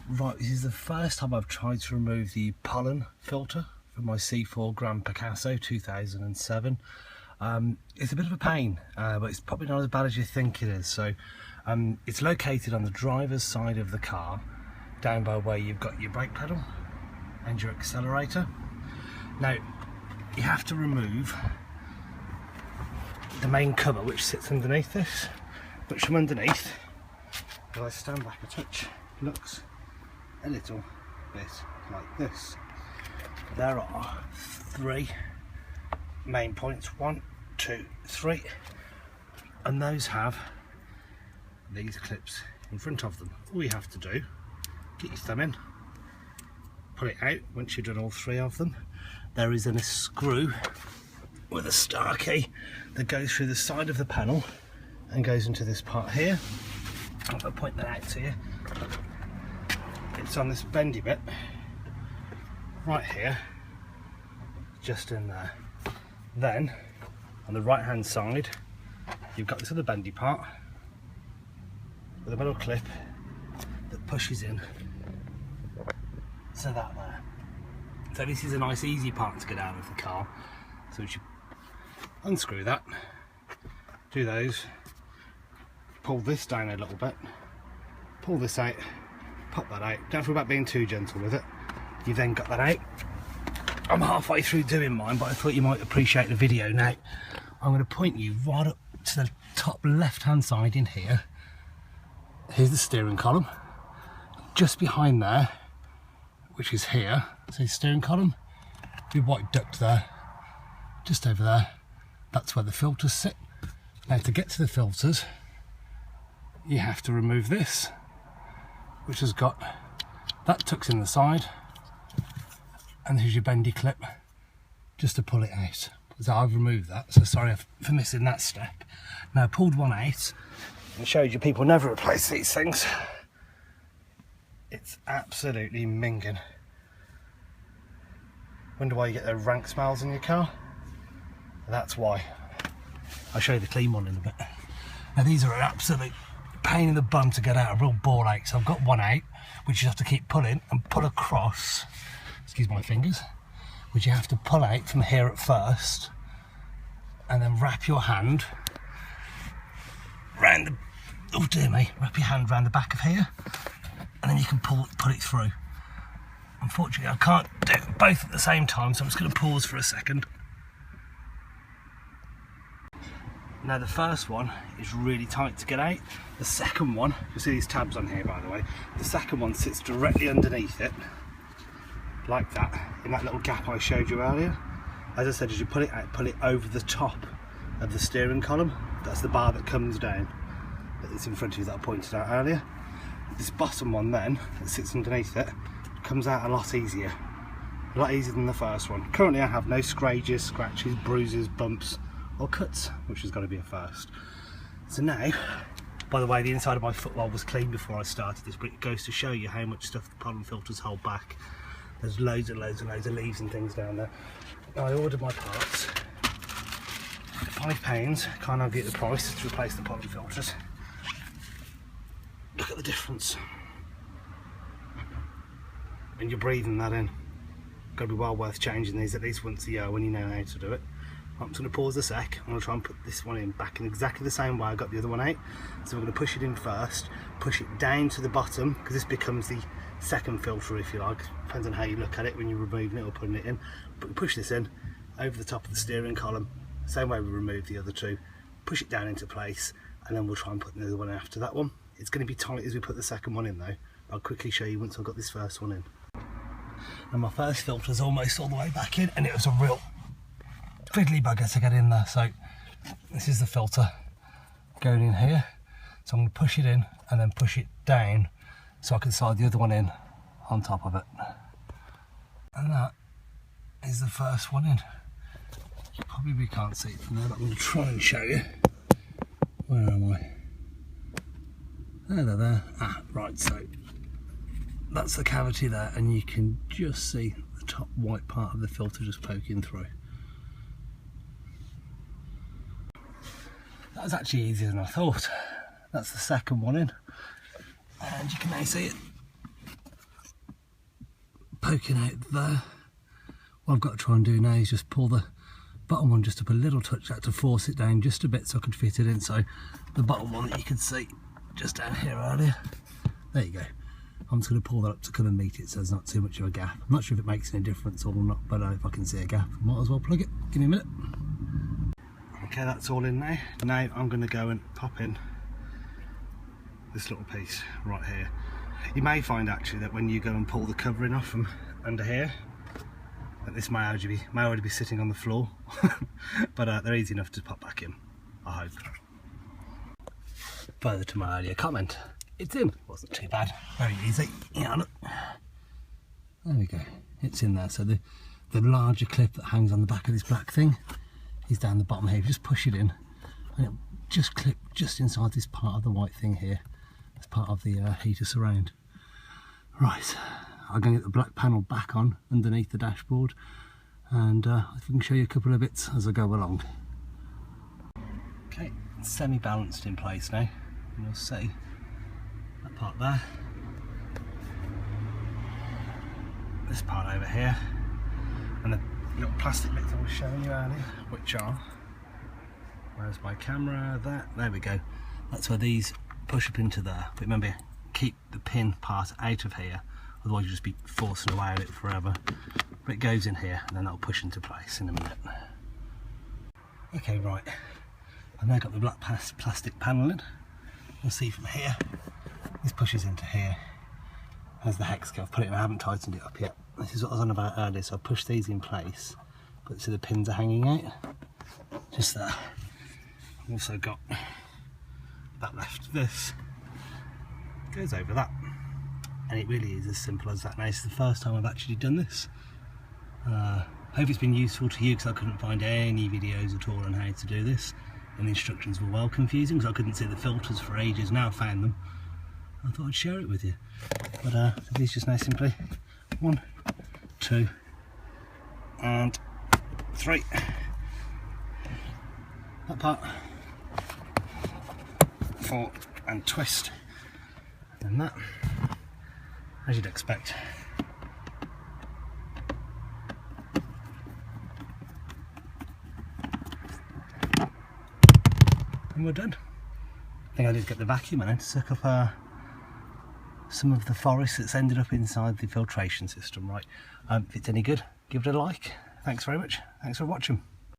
Right, this is the first time I've tried to remove the Pollen filter from my C4 Grand Picasso 2007. It's a bit of a pain, but it's probably not as bad as you think it is. So it's located on the driver's side of the car, down by where you've got your brake pedal and your accelerator. Now, you have to remove the main cover which sits underneath this, which from underneath, if I stand back a touch, looks a little bit like this. There are three main points, 1, 2, 3, and those have these clips in front of them. All you have to do, get your thumb in, pull it out. Once you've done all three of them, there is then a screw with a star key that goes through the side of the panel and goes into this part here. I'll point that out to you. It's on this bendy bit right here, just in there. Then on the right hand side you've got this other bendy part with a metal clip that pushes in, so that there. So this is a nice easy part to get out of the car. So you unscrew that, do those, pull this down a little bit, pull this out, pop that out. Don't feel about being too gentle with it. You've then got that out. I'm halfway through doing mine, but I thought you might appreciate the video. Now I'm going to point you right up to the top left hand side in here. Here's the steering column. Just behind there, which is here, so the steering column, the white duct there, just over there, that's where the filters sit. Now to get to the filters, you have to remove this, which has got that tucks in the side, and here's your bendy clip just to pull it out. So I've removed that, so sorry for missing that step. Now I pulled one out and showed you people never replace these things. It's absolutely minging. Wonder why you get those rank smells in your car? That's why. I'll show you the clean one in a bit. Now these are an absolute pain in the bum to get out, a real ball ache. So I've got one out, which you have to keep pulling and pull across, excuse my fingers, which you have to pull out from here at first, and then wrap your hand round the, oh dear me, wrap your hand round the back of here, and then you can pull it through. Unfortunately I can't do both at the same time, so I'm just going to pause for a second. Now the first one is really tight to get out. The second one, you'll see these tabs on here by the way, the second one sits directly underneath it, like that, in that little gap I showed you earlier. As I said, as you pull it out, pull it over the top of the steering column. That's the bar that comes down, that's in front of you, that I pointed out earlier. This bottom one then, that sits underneath it, comes out a lot easier than the first one. Currently I have no scratches, bruises, bumps or cuts, which has got to be a first. So now, by the way, the inside of my footwell was clean before I started this, but it goes to show you how much stuff the pollen filters hold back. There's loads of leaves and things down there. Now I ordered my parts, £5, can't argue at the price, to replace the pollen filters. Look at the difference. And you're breathing that in. Got to be well worth changing these at least once a year when you know how to do it. I'm just going to pause a sec. I'm going to try and put this one in back in exactly the same way I got the other one out. So we're going to push it in first, push it down to the bottom, because this becomes the second filter if you like. Depends on how you look at it when you're removing it or putting it in. But we push this in over the top of the steering column, same way we removed the other two. Push it down into place, and then we'll try and put the other one after that one. It's going to be tight as we put the second one in though. I'll quickly show you once I've got this first one in. And my first filter's almost all the way back in, and it was a real fiddly bugger to get in there. So this is the filter going in here, so I'm going to push it in and then push it down so I can slide the other one in on top of it, and that is the first one in. You probably can't see it from there, but I'm going to try and show you. Where am I? There. Ah, right, so that's the cavity there, and you can just see the top white part of the filter just poking through. That was actually easier than I thought. That's the second one in, and you can now see it poking out there. What I've got to try and do now is just pull the bottom one just up a little touch out to force it down just a bit so I could fit it in. So the bottom one that you could see just down here earlier, there you go. I'm just going to pull that up to come and meet it so there's not too much of a gap. I'm not sure if it makes any difference or not, but if I can see a gap, I might as well plug it. Give me a minute. Okay, that's all in now. Now I'm going to go and pop in this little piece right here. You may find actually that when you go and pull the covering off from under here, that this may already be sitting on the floor, but they're easy enough to pop back in, I hope. Further to my earlier comment, it's in. Wasn't too bad, very easy. Yeah, look. There we go, it's in there. So the larger clip that hangs on the back of this black thing is down the bottom here. You just push it in and it'll just clip just inside this part of the white thing here. It's part of the heater surround. Right, I'm going to get the black panel back on underneath the dashboard, and if I can show you a couple of bits as I go along. Okay, it's semi-balanced in place now. You'll see that part there, this part over here, and the little plastic bits I was showing you earlier, which are, where's my camera? There we go. That's where these push up into there. But remember, keep the pin part out of here, otherwise you'll just be forcing away at it forever. But it goes in here and then that'll push into place in a minute. Okay, right, I've now got the black plastic panel in. You'll see from here, this pushes into here. There's the hex key. I've put it in, I haven't tightened it up yet. This is what I was on about earlier, so I've pushed these in place, but see the pins are hanging out, just there. I've also got that left. This goes over that, and it really is as simple as that. Now, it's the first time I've actually done this. Hope it's been useful to you, because I couldn't find any videos at all on how to do this, and the instructions were well confusing because I couldn't see the filters for ages. Now I found them, I thought I'd share it with you. But these just now simply 1, 2 and 3. That part, 4 and twist, and that, as you'd expect. And we're done. I think I did get the vacuum in to suck up some of the forest that's ended up inside the filtration system. Right, if it's any good, give it a like. Thanks very much. Thanks for watching.